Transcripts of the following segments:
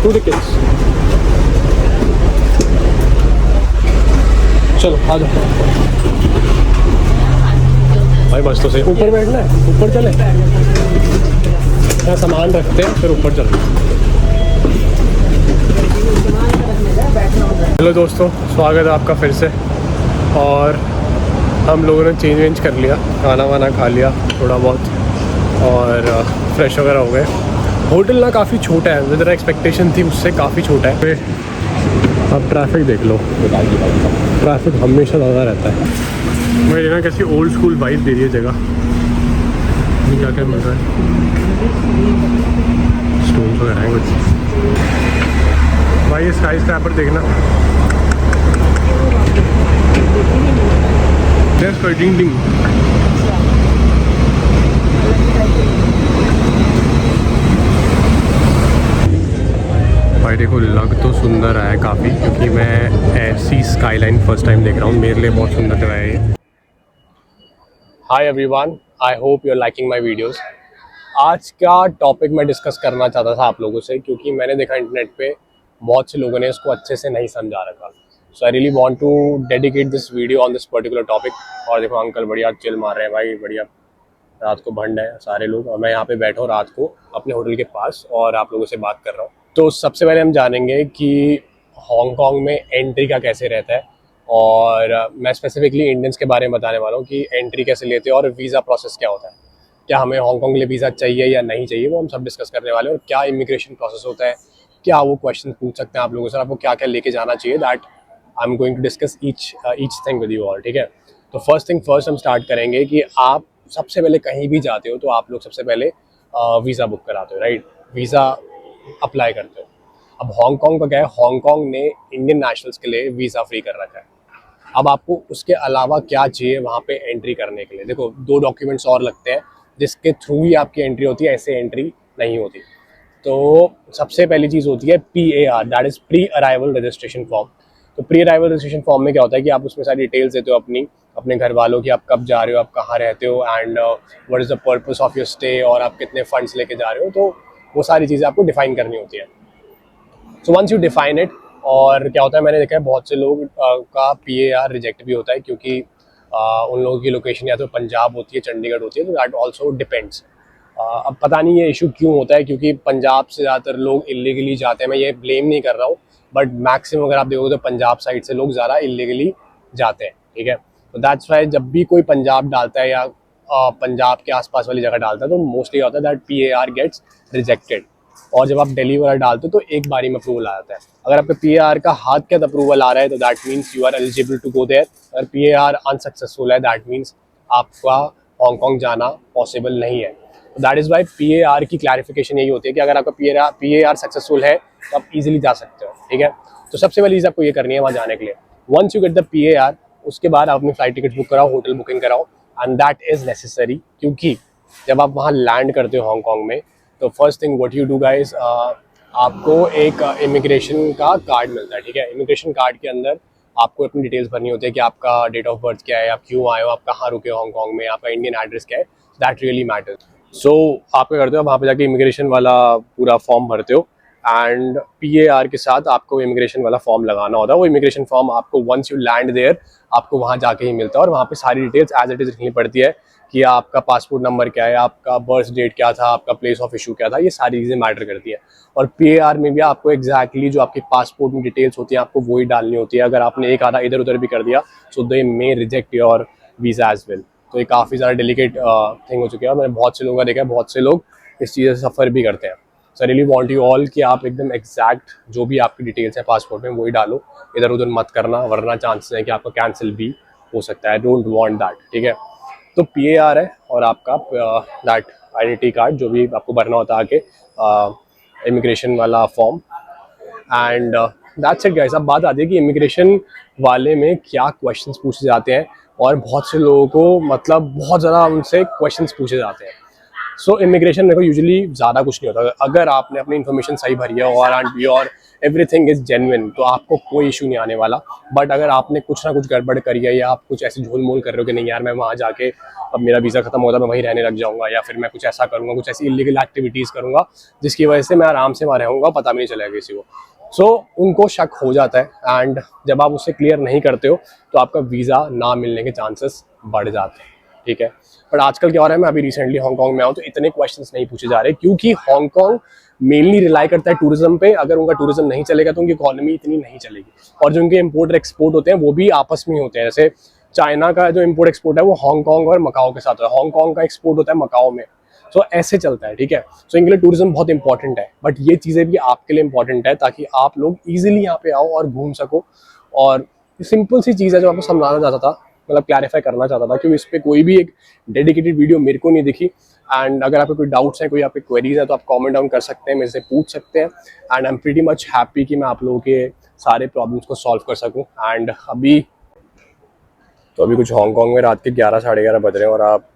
2 tickets. चलो आ जाओ भाई, बस तो सही। ऊपर बैठना है, ऊपर चले, यहाँ सामान रखते हैं फिर ऊपर चलते हैं। हेलो दोस्तों, स्वागत है आपका फिर से। और हम लोगों ने चेंज वेंज कर लिया, खाना वाना खा लिया थोड़ा बहुत और फ्रेश वगैरह हो गए। होटल ना काफ़ी छोटा है, जितना एक्सपेक्टेशन थी उससे काफ़ी छोटा है। अब ट्रैफिक देख लो, ट्रैफिक हमेशा ज़्यादा रहता है। मुझे ना कैसी ओल्ड स्कूल वाइब दे रही है जगह। क्या क्या मिल रहा है, स्टोन्स वगैरह हैं कुछ। भाई ये स्काई स्क्रैपर देखना, डिंग डिंग। भाई देखो, लग तो सुंदर है काफ़ी, क्योंकि मैं ऐसी स्काईलाइन फर्स्ट टाइम देख रहा हूँ। मेरे लिए बहुत सुंदर जगह है ये। Hi everyone, I hope you are liking my videos. आज का टॉपिक मैं डिस्कस करना चाहता था आप लोगों से, क्योंकि मैंने देखा इंटरनेट पे बहुत से लोगों ने इसको अच्छे से नहीं समझा रखा। So I really want to dedicate this video on this particular topic. और देखो अंकल बढ़िया चिल मार रहे हैं भाई, बढ़िया। रात को भंड है सारे लोग और मैं यहाँ पे बैठा हूँ रात को अपने होटल के पास और आप लोगों से बात कर रहा हूँ। तो सबसे पहले हम जानेंगे कि हांगकांग में एंट्री का कैसे रहता है, और मैं स्पेसिफिकली इंडियंस के बारे में बताने वाला हूँ कि एंट्री कैसे लेते हैं और वीज़ा प्रोसेस क्या होता है। क्या हमें हांगकांग के लिए वीज़ा चाहिए या नहीं चाहिए, वो हम सब डिस्कस करने वाले हैं। और क्या इमिग्रेशन प्रोसेस होता है, क्या वो क्वेश्चन पूछ सकते हैं आप लोगों से, आपको क्या क्या लेके जाना चाहिए। That I am going to discuss each thing with you all, ठीक है। तो फर्स्ट थिंग फर्स्ट हम स्टार्ट करेंगे कि आप सबसे पहले कहीं भी जाते हो तो आप लोग सबसे पहले वीज़ा बुक कराते हो, राइट। वीज़ा अप्लाई करते हो। अब हांगकांग का क्या है, हांगकांग ने इंडियन नेशनल्स के लिए वीज़ा फ्री कर रखा है। अब आपको उसके अलावा क्या चाहिए वहाँ पे एंट्री करने के लिए। देखो 2 डॉक्यूमेंट्स और लगते हैं जिसके थ्रू ही आपकी एंट्री होती है, ऐसे एंट्री नहीं होती। तो सबसे पहली चीज़ होती है PAR, that is pre arrival registration form. तो प्री अराइवल रजिस्ट्रेशन फॉर्म में क्या होता है कि आप उसमें सारी डिटेल्स देते हो अपने घर वालों की, आप कब जा रहे हो, आप कहाँ रहते हो, and what is the purpose of your stay, और आप कितने फंड्स लेके जा रहे हो। तो वो सारी चीज़ें आपको डिफाइन करनी होती है। So once you define it, और क्या होता है मैंने देखा है बहुत से लोग का PAR रिजेक्ट भी होता है, क्योंकि उन लोगों की लोकेशन या तो पंजाब होती है, चंडीगढ़ होती है। तो दैट ऑल्सो डिपेंड्स। अब पता नहीं ये इशू क्यों होता है, क्योंकि पंजाब से ज़्यादातर लोग इलीगली जाते हैं। मैं ये ब्लेम नहीं कर रहा हूँ, बट मैक्सिमम अगर आप देखोगे तो पंजाब साइड से लोग ज़्यादा इलीगली जाते हैं, ठीक है। तो दैट्स वाई जब भी कोई पंजाब डालता है या पंजाब के आसपास वाली जगह डालता है तो मोस्टली होता है दैट PAR गेट्स रिजेक्टेड। और जब आप दिल्ली वगैरह डालते हो तो एक बारी में अप्रूवल आ जाता है। अगर आपका PAR का हाथ के अप्रूवल आ रहा है तो that means you are eligible to go there. अगर PAR अनसक्सेसफुल है दैट मीन्स आपका हांगकांग जाना पॉसिबल नहीं है। दैट इज़ वाई PAR की क्लैरिफिकेशन यही होती है कि अगर आपका PAR सक्सेसफुल है तो आप इजीली जा सकते हो, ठीक है। तो सबसे पहली चीज़ आपको ये करनी है वहाँ जाने के लिए, once you get the PAR, उसके बाद आप अपनी फ्लाइट टिकट बुक कराओ, होटल बुकिंग कराओ, एंड दैट इज़ नेसेसरी। क्योंकि जब आप वहाँ लैंड करते हो हांगकांग में तो first thing what you do guys, आपको एक इमिग्रेशन का कार्ड मिलता है, ठीक है। इमिग्रेशन कार्ड के अंदर आपको अपनी डिटेल्स भरनी होती है कि आपका डेट ऑफ बर्थ क्या है, आप क्यों आए हो, आप कहाँ रुके हो हांगकांग में, आपका इंडियन एड्रेस क्या है। That really matters. सो आप क्या करते हो, वहाँ पे जाके इमिग्रेशन वाला पूरा फॉर्म भरते हो, एंड PAR के साथ आपको इमिग्रेशन वाला फॉर्म लगाना होता है। वो इमिग्रेशन फॉर्म आपको वंस यू लैंड देयर आपको वहाँ जाके ही मिलता है, और वहाँ पे सारी डिटेल्स एज इट इज़ लिखनी पड़ती है कि आपका पासपोर्ट नंबर क्या है, आपका बर्थ डेट क्या था, आपका प्लेस ऑफ इशू क्या था, ये सारी चीज़ें मैटर करती है। और PAR में भी आपको एग्जैक्टली जो आपके पासपोर्ट में डिटेल्स होती है आपको वही डालनी होती है। अगर आपने एक आधा इधर उधर भी कर दिया so they may reject your visa as well. तो ये काफ़ी ज़्यादा डेलिकेट थिंग हो चुकी है, और मैंने बहुत से लोगों का देखा है, बहुत से लोग इस चीज़ से सफ़र भी करते हैं। So really want you all कि आप एकदम एग्जैक्ट जो भी आपकी डिटेल्स है पासपोर्ट में वही डालो, इधर उधर मत करना, वरना चांसेस है कि आपका कैंसिल भी हो सकता है। आई डोंट वांट दैट, ठीक है। तो PAR है और आपका दैट आइडेंटिटी कार्ड जो भी आपको भरना होता है आगे, इमिग्रेशन वाला form, and that's it guys. अब बात आती है कि इमिग्रेशन वाले में क्या क्वेश्चंस पूछे जाते हैं, और बहुत से लोगों को मतलब बहुत ज़्यादा उनसे क्वेश्चंस पूछे जाते हैं। सो इमिग्रेशन मेरे को यूजुअली ज़्यादा कुछ नहीं होता, अगर आपने अपनी इन्फॉर्मेशन सही भरी है और एंड बी और एवरीथिंग इज़ जेन्युइन तो आपको कोई इशू नहीं आने वाला। बट अगर आपने कुछ ना कुछ गड़बड़ करी है या आप कुछ ऐसे झोल मोल कर रहे हो कि नहीं यार मैं वहाँ जाके अब मेरा वीज़ा खत्म होता मैं वहीं रहने लग जाऊँगा, या फिर मैं कुछ ऐसा करूँगा, कुछ ऐसी इलीगल एक्टिविटीज़ करूँगा जिसकी वजह से मैं आराम से वहाँ रहूँगा, पता भी नहीं चलेगा किसी को। सो उनको शक हो जाता है, एंड जब आप उससे क्लियर नहीं करते हो तो आपका वीज़ा ना मिलने के चांसेस बढ़ जाते हैं, ठीक है। बट आजकल क्या हो रहा है, मैं अभी रिसेंटली हांगकांग में आऊँ तो इतने क्वेश्चंस नहीं पूछे जा रहे, क्योंकि हांगकांग मेनली रिलाई करता है टूरिज्म पे। अगर उनका टूरिज्म नहीं चलेगा तो उनकी इकोनॉमी इतनी नहीं चलेगी, और जो उनके इम्पोर्ट एक्सपोर्ट होते हैं वो भी आपस में होते हैं। जैसे चाइना का जो इम्पोर्ट एक्सपोर्ट है वो हांगकांग और मकाओ के साथ होता है, हांगकांग का एक्सपोर्ट होता है मकाओ में। सो ऐसे चलता है, ठीक है। सो इनके लिए टूरिज्म बहुत इंपॉर्टेंट है, बट ये चीज़ें भी आपके लिए इंपॉर्टेंट है ताकि आप लोग ईजिली यहाँ पे आओ और घूम सको। और सिंपल सी चीज़ है जो आपको समझाना चाहता था, मतलब क्लैरिफाई करना चाहता था, क्योंकि इस पर कोई भी एक डेडिकेटेड वीडियो मेरे को नहीं दिखी। एंड अगर आपको कोई डाउट्स हैं, कोई आपके क्वेरीज है तो आप कमेंट डाउन कर सकते हैं, मेरे से पूछ सकते हैं। And I am pretty much happy कि मैं आप लोगों के सारे प्रॉब्लम्स को सॉल्व कर सकूं। एंड अभी कुछ हांगकांग में रात के 11 साढ़े 11 बज रहे हैं और आप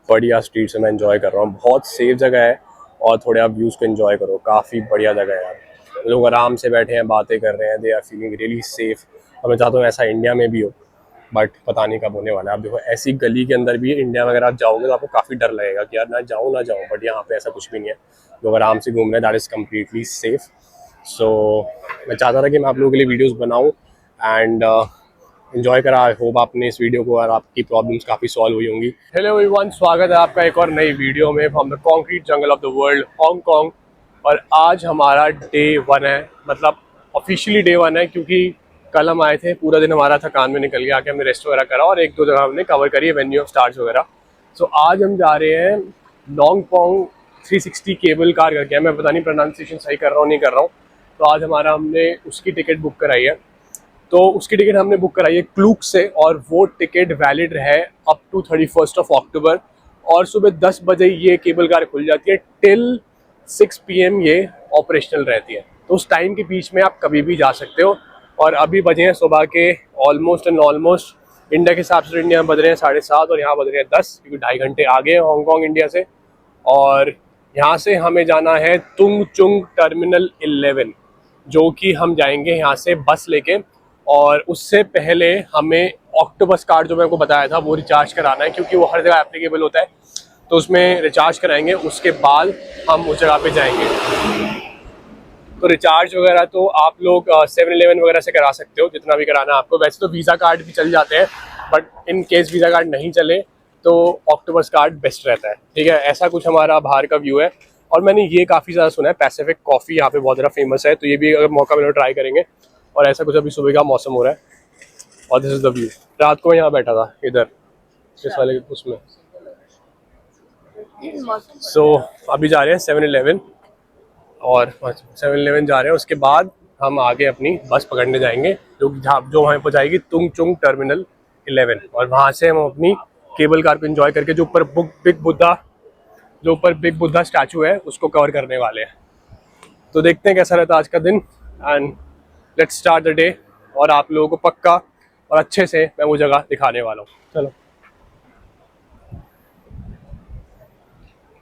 बढ़िया स्ट्रीट से मैं एंजॉय कर रहा हूँ। बहुत सेफ जगह है और थोड़े आप व्यूज़ को एंजॉय करो, काफ़ी बढ़िया जगह है यार। लोग आराम से बैठे हैं, बातें कर रहे हैं, they are feeling really safe. और मैं चाहता हूँ ऐसा इंडिया में भी हो, बट पता नहीं कब होने वाला है। आप देखो ऐसी गली के अंदर भी इंडिया में अगर आप जाओगे तो आपको काफ़ी डर लगेगा कि यार ना जाऊँ, बट यहाँ पे ऐसा कुछ भी नहीं है। लोग आराम से घूम रहे हैं, दैट इज़ कम्प्लीटली सेफ। सो मैं चाहता था कि मैं आप लोगों के लिए वीडियोज़ बनाऊँ एंड एंजॉय करा। आई होप आपने इस वीडियो को और आपकी प्रॉब्लम्स काफ़ी सॉल्व हुई होंगी। हेलो एवरीवन, स्वागत है आपका एक और नई वीडियो में from the concrete jungle of the world Hong Kong. और आज हमारा डे 1 है, मतलब ऑफिशियली डे 1 है, क्योंकि कल हम आए थे, पूरा दिन हमारा थकान में निकल गया, आके हमने रेस्ट वगैरह करा और एक दो जगह हमने कवर करी है, वेन्यू ऑफ स्टार्स वगैरह। सो आज हम जा रहे हैं नोंगपोंग 360 केबल कार करके, मैं पता नहीं प्रोनाउंसिएशन सही कर रहा हूँ नहीं कर रहा हूँ। तो आज हमने उसकी टिकट बुक कराई है। तो उसकी टिकट हमने बुक कराई है क्लूक से, और वो टिकट वैलिड है अप टू 31 अक्टूबर। और सुबह 10 बजे ये केबल कार खुल जाती है, टिल 6 PM ये ऑपरेशनल रहती है। तो उस टाइम के बीच में आप कभी भी जा सकते हो। और अभी बजे हैं सुबह के ऑलमोस्ट इंडिया के हिसाब से इंडिया में बज रहे हैं 7:30 और यहाँ बज रहे हैं 10, क्योंकि 2.5 घंटे आगे है हांगकांग इंडिया से। और यहाँ से हमें जाना है तुंग चुंग टर्मिनल 11, जो कि हम जाएंगे यहाँ से बस लेके। और उससे पहले हमें ऑक्टोपस कार्ड जो मैं आपको बताया था वो रिचार्ज कराना है, क्योंकि वो हर जगह एप्लीकेबल होता है। तो उसमें रिचार्ज कराएंगे, उसके बाद हम उस जगह पे जाएंगे। तो रिचार्ज वगैरह तो आप लोग 7-Eleven वगैरह से करा सकते हो, जितना भी कराना है आपको। वैसे तो वीज़ा कार्ड भी चल जाते हैं, but in case visa card नहीं चले तो ऑक्टोपस कार्ड बेस्ट रहता है, ठीक है। ऐसा कुछ हमारा बाहर का व्यू है। और मैंने ये काफ़ी ज़्यादा सुना है, पैसिफिक कॉफ़ी यहाँ पे बहुत ज़्यादा फेमस है, तो ये भी अगर मौका मिले ट्राई करेंगे। और ऐसा कुछ अभी सुबह का मौसम हो रहा है और दिस इज़ द व्यू। रात को मैं यहाँ बैठा था इधर इस वाले उसमें। सो अभी जा रहे हैं 7-Eleven, और 7-Eleven जा रहे हैं, उसके बाद हम आगे अपनी बस पकड़ने जाएंगे जो वहाँ पहुँचाएगी तुंग चुंग टर्मिनल 11। और वहाँ से हम अपनी केबल कार को एंजॉय करके जो ऊपर बिग बुद्धा स्टैचू है उसको कवर करने वाले हैं। तो देखते हैं कैसा रहता है आज का दिन, and let's start the day. और आप लोगों को पक्का और अच्छे से मैं वो जगह दिखाने वाला हूँ। चलो,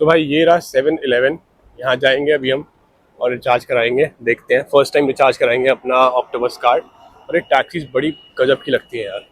तो भाई ये रहा 7-Eleven, यहाँ जाएंगे अभी हम और रिचार्ज कराएंगे। देखते हैं, फर्स्ट टाइम रिचार्ज कराएंगे अपना ऑक्टोपस कार्ड। और ये टैक्सीज बड़ी गजब की लगती है यार,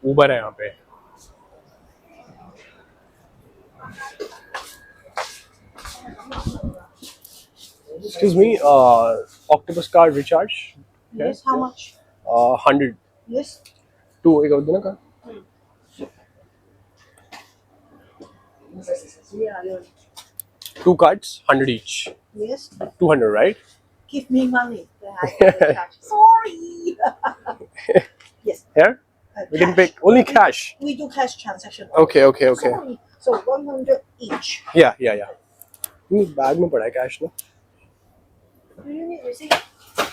ऊबर है यहाँ पे। Excuse me, octopus card recharge? Yes, how much? 100. Yes. Two, एक और देना का? Yeah. 2 cards, 100 each. Yes. 200, right? Give me money. Then I can charge. Sorry. Yes. Here? We can pay only cash. We do cash transaction. Okay. Sorry. So 100 each. Yeah. Bag में पड़ा है cash ना? Do you need receipt?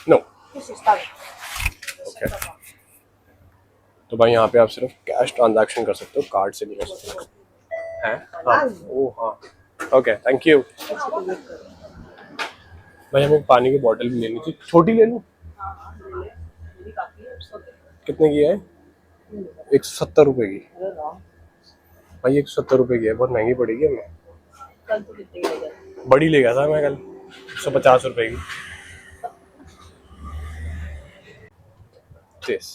No. This is done. Okay. तो भाई यहाँ पे आप सिर्फ कैश ट्रांजैक्शन कर सकते हो, कार्ड से नहीं कर सकते हैं। हाँ, ओह हाँ, ओके, थैंक यू। भाई हमें पानी की बोतल भी लेनी थी, छोटी ले लूँ? कितने की है? 170 रुपए की। भाई 170 रुपए की है, बहुत महंगी पड़ेगी हमें। कल तो कितने की ले गया? बड़ी ले गया था मैं कल, 150 रुपए की। This.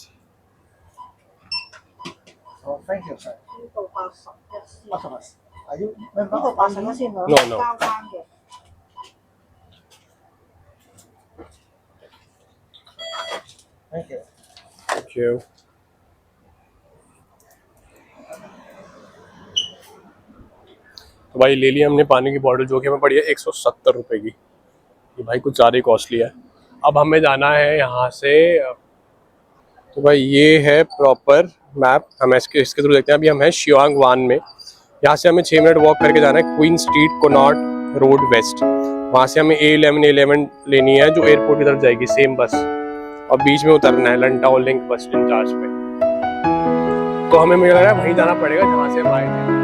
Oh, thank you, sir. 呢度80一先， Masamas. Are you member 呢度 of 80 Pangasinan? 一先 No, no. 交單嘅。 Thank you. Thank you. तो भाई ले लिया हमने पानी की बॉटल, जो कि हमें पड़ी है 170 रुपए की। ये भाई कुछ ज़्यादा ही कॉस्टली है। अब हमें जाना है यहाँ से, तो भाई ये है प्रॉपर मैप, हम इसके थ्रू देखते हैं। अभी हम हैं शियांग वान में। यहाँ से हमें 6 मिनट वॉक करके जाना है क्वीन स्ट्रीट कोनॉट रोड वेस्ट। वहाँ से हमें A11 लेनी है जो एयरपोर्ट की तरफ जाएगी, सेम बस, और बीच में उतरना है लंटाओ लिंक बस इंचार्ज पे। तो हमें मुझे लग रहा है वहीं जाना पड़ेगा जहाँ से हम आए थे।